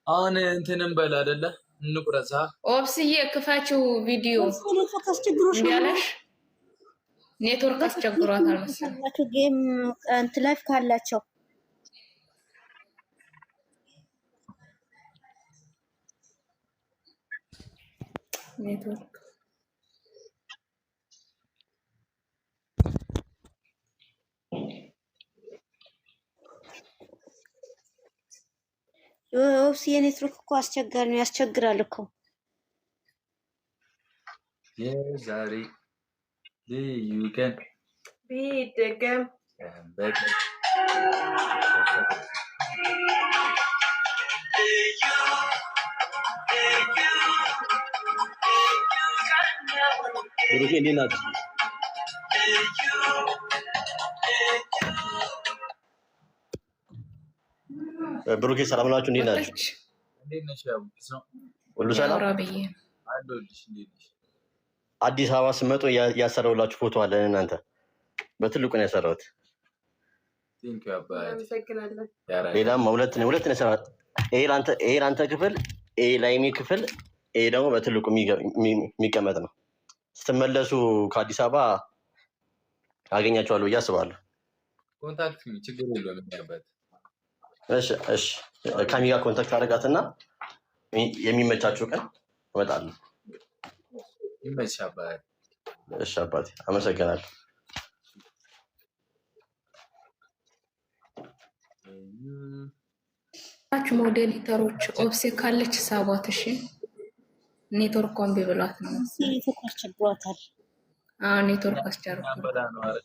አሁን እንትንም በል አይደለ እንቁረሳ ኦብስዬ ክፋችሁ ቪዲዮ እንዲያለሽ ኔትወርክ አስቸግሯታል መሰለኝ። ጌም እንት ላይፍ ካላቸው ኔትወርክ ኦብስ የኔትወርክ እኮ አስቸጋሪ ነው፣ ያስቸግራል እኮ የዛሬ ልዩ ቀን ቢደገም በቃ ብሩኬ እንዴት ናችሁ? ብሩኬ ሰላም ናችሁ? እንዴት ናችሁ? እንዴት ነሽ? ያው ሁሉ ሰላም አለሁልሽ። እንዴት ነሽ? አዲስ አበባ ስመጡ ያሰራሁላችሁ ፎቶ አለ። እናንተ በትልቁ ነው ያሰራሁት። ቴንክ ዩ አባይ። አመሰግናለሁ። ሌላም ሁለት ነው ያሰራሁት። ይሄ ላንተ ክፍል፣ ይሄ ላይሚ ክፍል፣ ይሄ ደግሞ በትልቁ የሚቀመጥ ነው። ስትመለሱ ከአዲስ አበባ አገኛቸዋለሁ ብዬ አስባለሁ። ኮንታክት ሚ ችግር የለውም ያበት። እሺ ካሚ ጋር ኮንታክት አደረጋትና የሚመቻችሁ ቀን እመጣለሁ። ይመችሽ አባይ። እሺ አባቴ አመሰግናለሁ። ሞዴሊተሮች ኦብሴ ካለች ሳቧት። እሺ ኔትወርክ ኮምቢ ብሏት ነው ኔትወርክ አስቸግሯታል። ኔትወርክ አስቸግሯታል።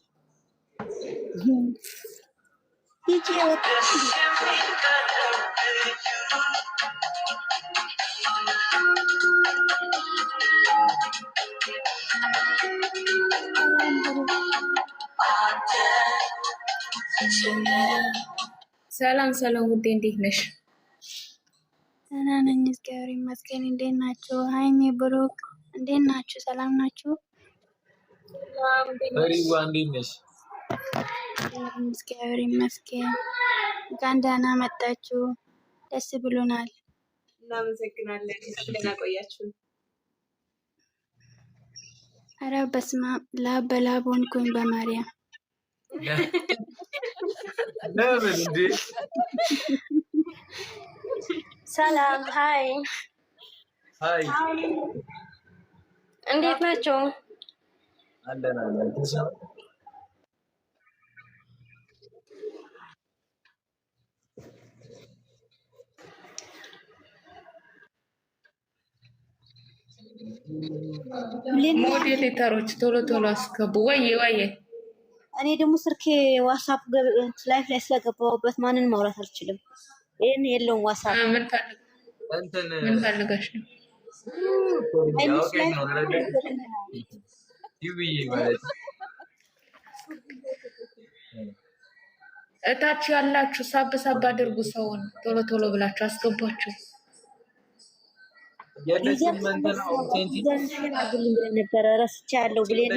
ሰላም ሰላም፣ ውዴ እንዴት ነሽ? ደህና ነኝ እግዚአብሔር ይመስገን። እንዴት ናችሁ? ሃይሚ ብሩክ እንዴት ናችሁ? ሰላም ናችሁ? ፈሪዋ እንዴት ነሽ? እግዚአብሔር ይመስገን። እንኳን ደህና መጣችሁ። ደስ ብሎናል። እናመሰግናለን። ደህና ቆያችሁ። ኧረ በስመ አብ ላብ በላብ ሆንኩኝ በማርያም። ለምን እንዴ? ሰላም ሃይ ሃይ፣ እንዴት ናቸው? አለን። ሞዴሌተሮች ቶሎ ቶሎ አስገቡ። ወይዬ እኔ ደግሞ ስልኬ ዋትስአፕ ላይፍ ላይ ስለገባሁበት ማንን ማውራት አልችልም። ይሄን የለውም ዋትስአፕ። ምን ፈልገሽ ነው? እታች ያላችሁ ሳብ ሳብ አድርጉ። ሰውን ቶሎ ቶሎ ብላችሁ አስገቧቸው። ነበረ ረስቻለሁ ብሌን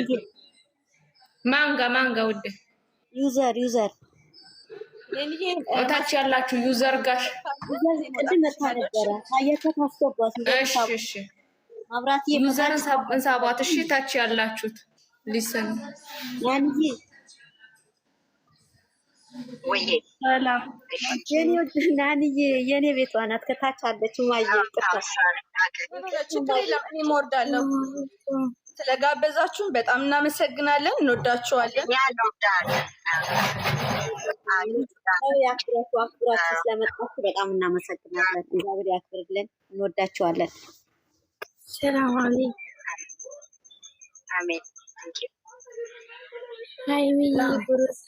ማንጋ ውድ ዩዘር እታች ያላችሁ ዩዘር ጋሽ ቅድም መታ ነበረ ታየቻት አስገቧት። እሺ ማብራት ዩዘርን እንሳቧት። እሺ እታች ያላችሁት ሊሰን ያንጂ ወይ ሰላም የኔ ናንዬ የኔ ቤቷ ናት። ከታች አለች ማየ እወርዳለሁ። ስለጋበዛችሁን በጣም እናመሰግናለን። እንወዳችኋለን። አክብራችሁ ስለመጣችሁ በጣም እናመሰግናለን። እግዚአብሔር ያክብርልን። እንወዳችኋለን። ሰላም አለይኩም። አሜን። ሃይሚ ብሩክ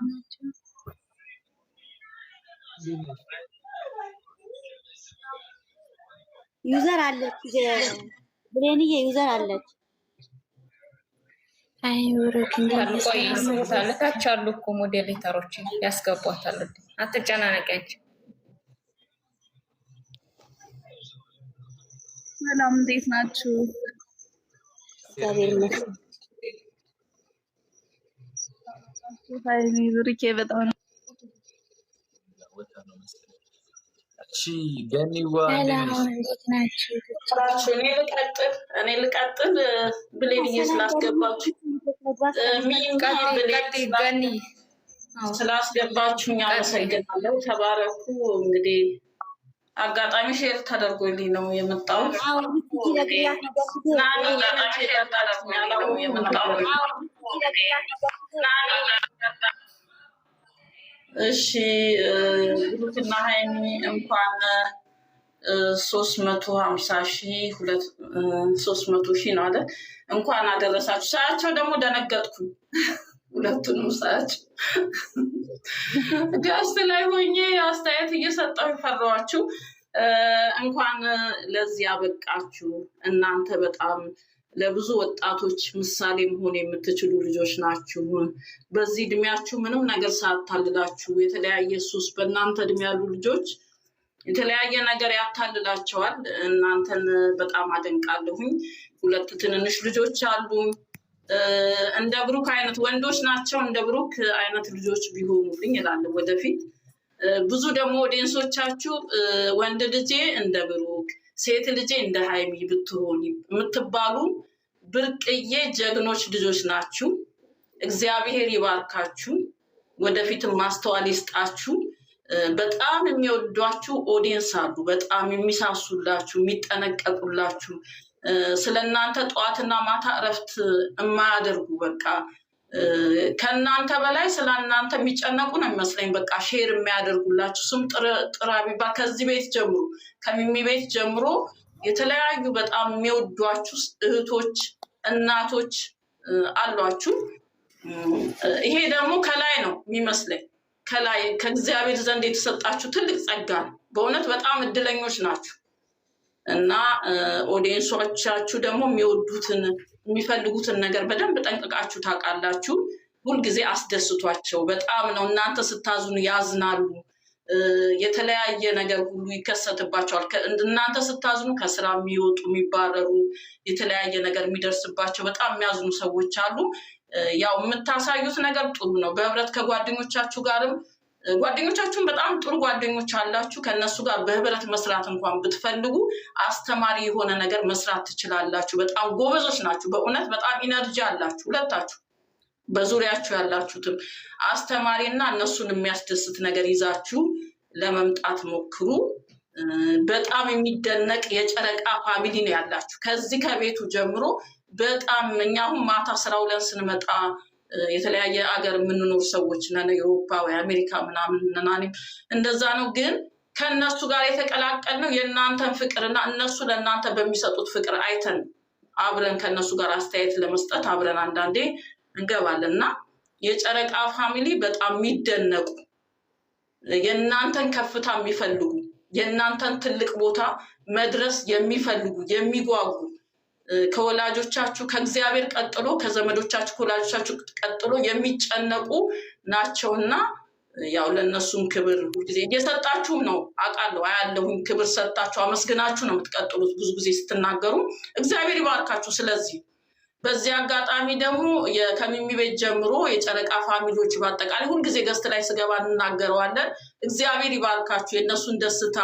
ናቸው። ዩዘር አለች ብሌንዬ፣ ዩዘር አለች። አይ ብሩክ ቆይ ታች አሉ እኮ ሞዴሌተሮች ያስገቧታል። አትጨናነቂያች። ሰላም እንዴት ናችሁ? እግዚአብሔር ይመስገን። ሃይሚ ብሩኬ በጣም እሺ ገኒዋ ሰላም እንዴት ናችሁ? እኔ ልቀጥል ብሌንዬ ስላስገባችሁ ገኒ ስላስገባችሁኝ አመሰግናለሁ። ተባረኩ። እንግዲህ አጋጣሚ ሼር ተደርጎልኝ ነው የመጣሁት። እሺ ብሩክና ሀይሚ እንኳን 350,000 ነው አይደል? እንኳን አደረሳችሁ። ሳያቸው ደግሞ ደነገጥኩኝ። ሁለቱንም ሳያቸው ጋስት ላይ ሆኜ አስተያየት እየሰጠሁ ፈራኋችሁ። እንኳን ለዚህ ያበቃችሁ። እናንተ በጣም ለብዙ ወጣቶች ምሳሌ መሆን የምትችሉ ልጆች ናችሁ። በዚህ እድሜያችሁ ምንም ነገር ሳታልላችሁ የተለያየ ሱስ በእናንተ እድሜ ያሉ ልጆች የተለያየ ነገር ያታልላቸዋል። እናንተን በጣም አደንቃለሁኝ። 2 ትንንሽ ልጆች አሉ። እንደ ብሩክ አይነት ወንዶች ናቸው። እንደ ብሩክ አይነት ልጆች ቢሆኑልኝ እላለሁ ወደፊት። ብዙ ደግሞ ኦዲየንሶቻችሁ ወንድ ልጄ እንደ ብሩክ ሴት ልጄ እንደ ሀይሚ ብትሆን የምትባሉ ብርቅዬ ጀግኖች ልጆች ናችሁ። እግዚአብሔር ይባርካችሁ። ወደፊትም ማስተዋል ይስጣችሁ። በጣም የሚወዷችሁ ኦዲየንስ አሉ። በጣም የሚሳሱላችሁ፣ የሚጠነቀቁላችሁ፣ ስለእናንተ ጠዋትና ማታ እረፍት የማያደርጉ በቃ ከእናንተ በላይ ስለ እናንተ የሚጨነቁ ነው የሚመስለኝ። በቃ ሼር የሚያደርጉላችሁ ስም ጥራ ቢባል ከዚህ ቤት ጀምሮ ከሚሚ ቤት ጀምሮ የተለያዩ በጣም የሚወዷችሁ እህቶች፣ እናቶች አሏችሁ። ይሄ ደግሞ ከላይ ነው የሚመስለኝ። ከላይ ከእግዚአብሔር ዘንድ የተሰጣችሁ ትልቅ ጸጋ ነው። በእውነት በጣም እድለኞች ናችሁ እና ኦዲየንሶቻችሁ ደግሞ የሚወዱትን የሚፈልጉትን ነገር በደንብ ጠንቅቃችሁ ታውቃላችሁ። ሁልጊዜ አስደስቷቸው። በጣም ነው እናንተ ስታዝኑ ያዝናሉ። የተለያየ ነገር ሁሉ ይከሰትባቸዋል። እናንተ ስታዝኑ ከስራ የሚወጡ የሚባረሩ፣ የተለያየ ነገር የሚደርስባቸው በጣም የሚያዝኑ ሰዎች አሉ። ያው የምታሳዩት ነገር ጥሩ ነው። በህብረት ከጓደኞቻችሁ ጋርም ጓደኞቻችሁን በጣም ጥሩ ጓደኞች አላችሁ። ከነሱ ጋር በህብረት መስራት እንኳን ብትፈልጉ አስተማሪ የሆነ ነገር መስራት ትችላላችሁ። በጣም ጎበዞች ናችሁ። በእውነት በጣም ኢነርጂ አላችሁ ሁለታችሁ። በዙሪያችሁ ያላችሁትም አስተማሪና እነሱን የሚያስደስት ነገር ይዛችሁ ለመምጣት ሞክሩ። በጣም የሚደነቅ የጨረቃ ፋሚሊ ነው ያላችሁ። ከዚህ ከቤቱ ጀምሮ በጣም እኛ አሁን ማታ ስራ ውለን ስንመጣ የተለያየ አገር የምንኖር ሰዎች ነን፣ የአውሮፓ ወይ አሜሪካ ምናምን ነን። እንደዛ ነው። ግን ከእነሱ ጋር የተቀላቀልነው የእናንተን ፍቅርና እነሱ ለእናንተ በሚሰጡት ፍቅር አይተን አብረን ከእነሱ ጋር አስተያየት ለመስጠት አብረን አንዳንዴ እንገባለን እና የጨረቃ ፋሚሊ በጣም የሚደነቁ የእናንተን ከፍታ የሚፈልጉ የእናንተን ትልቅ ቦታ መድረስ የሚፈልጉ የሚጓጉ ከወላጆቻችሁ ከእግዚአብሔር ቀጥሎ ከዘመዶቻችሁ ከወላጆቻችሁ ቀጥሎ የሚጨነቁ ናቸውና ያው ለእነሱም ክብር ሁልጊዜ እየሰጣችሁም ነው አውቃለሁ። አያለሁኝ ክብር ሰጣችሁ አመስግናችሁ ነው የምትቀጥሉት ብዙ ጊዜ ስትናገሩ። እግዚአብሔር ይባርካችሁ። ስለዚህ በዚህ አጋጣሚ ደግሞ ከሚሚ ቤት ጀምሮ የጨረቃ ፋሚሊዎች በአጠቃላይ ሁልጊዜ ገስት ላይ ስገባ እንናገረዋለን። እግዚአብሔር ይባርካችሁ። የእነሱን ደስታ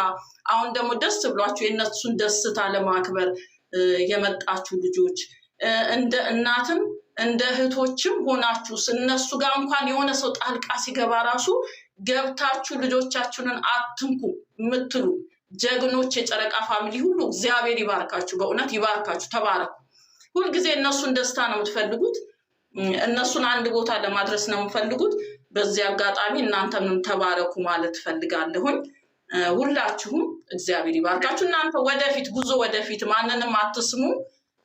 አሁን ደግሞ ደስ ብሏችሁ የእነሱን ደስታ ለማክበር የመጣችሁ ልጆች እንደ እናትም እንደ እህቶችም ሆናችሁ እነሱ ጋር እንኳን የሆነ ሰው ጣልቃ ሲገባ ራሱ ገብታችሁ ልጆቻችሁንን አትንኩ የምትሉ ጀግኖች የጨረቃ ፋሚሊ ሁሉ እግዚአብሔር ይባርካችሁ። በእውነት ይባርካችሁ። ተባረኩ። ሁልጊዜ እነሱን ደስታ ነው የምትፈልጉት። እነሱን አንድ ቦታ ለማድረስ ነው የምትፈልጉት። በዚህ አጋጣሚ እናንተም ተባረኩ ማለት ፈልጋለሁኝ። ሁላችሁም እግዚአብሔር ይባርካችሁ። እናንተ ወደፊት ጉዞ ወደፊት ማንንም አትስሙ።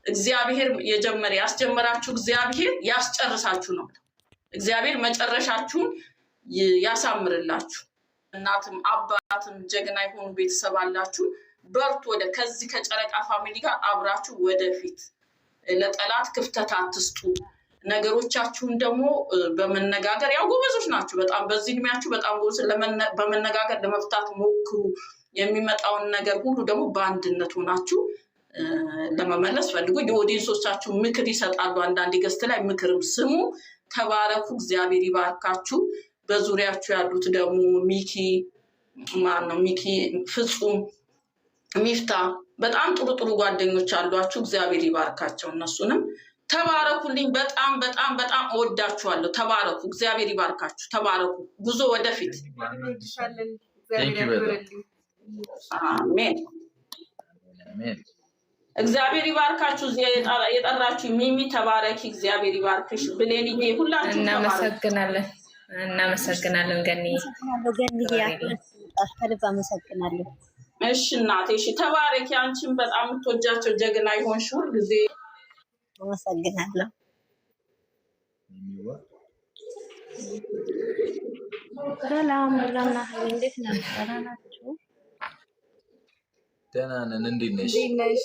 እግዚአብሔር ያስጀመራችሁ እግዚአብሔር ያስጨርሳችሁ ነው። እግዚአብሔር መጨረሻችሁን ያሳምርላችሁ። እናትም አባትም ጀግና የሆኑ ቤተሰብ አላችሁ። በርቱ። ከዚህ ከጨረቃ ፋሚሊ ጋር አብራችሁ ወደፊት። ለጠላት ክፍተት አትስጡ። ነገሮቻችሁን ደግሞ በመነጋገር ያው ጎበዞች ናችሁ በጣም በዚህ እድሜያችሁ በጣም ጎበዝ በመነጋገር ለመፍታት ሞክሩ። የሚመጣውን ነገር ሁሉ ደግሞ በአንድነት ሆናችሁ ለመመለስ ፈልጉ። የኦዲየንሶቻችሁ ምክር ይሰጣሉ። አንዳንድ ገስት ላይ ምክርም ስሙ። ተባረኩ። እግዚአብሔር ይባርካችሁ። በዙሪያችሁ ያሉት ደግሞ ሚኪ ማን ነው ሚኪ፣ ፍጹም፣ ሚፍታ በጣም ጥሩ ጥሩ ጓደኞች አሏችሁ። እግዚአብሔር ይባርካቸው። እነሱንም ተባረኩልኝ። በጣም በጣም በጣም እወዳችኋለሁ። ተባረኩ። እግዚአብሔር ይባርካችሁ። ተባረኩ። ጉዞ ወደፊት። አሜን። እግዚአብሔር ይባርካችሁ። እዚህ የጠራችሁ ሚሚ ተባረኪ። እግዚአብሔር ይባርክሽ። ብሌንዬ ሁላችሁ እናመሰግናለን። እናመሰግናለን ገንዬ። ከልብ አመሰግናለሁ። እሺ እናቴ፣ እሺ ተባረኪ። አንቺን በጣም የምትወጃቸው ጀግና ይሆንሽ ሁልጊዜ። አመሰግናለሁ። ሰላም ለና እንዴት ናችሁ? ደህና ነን። እንዴት ነሽ?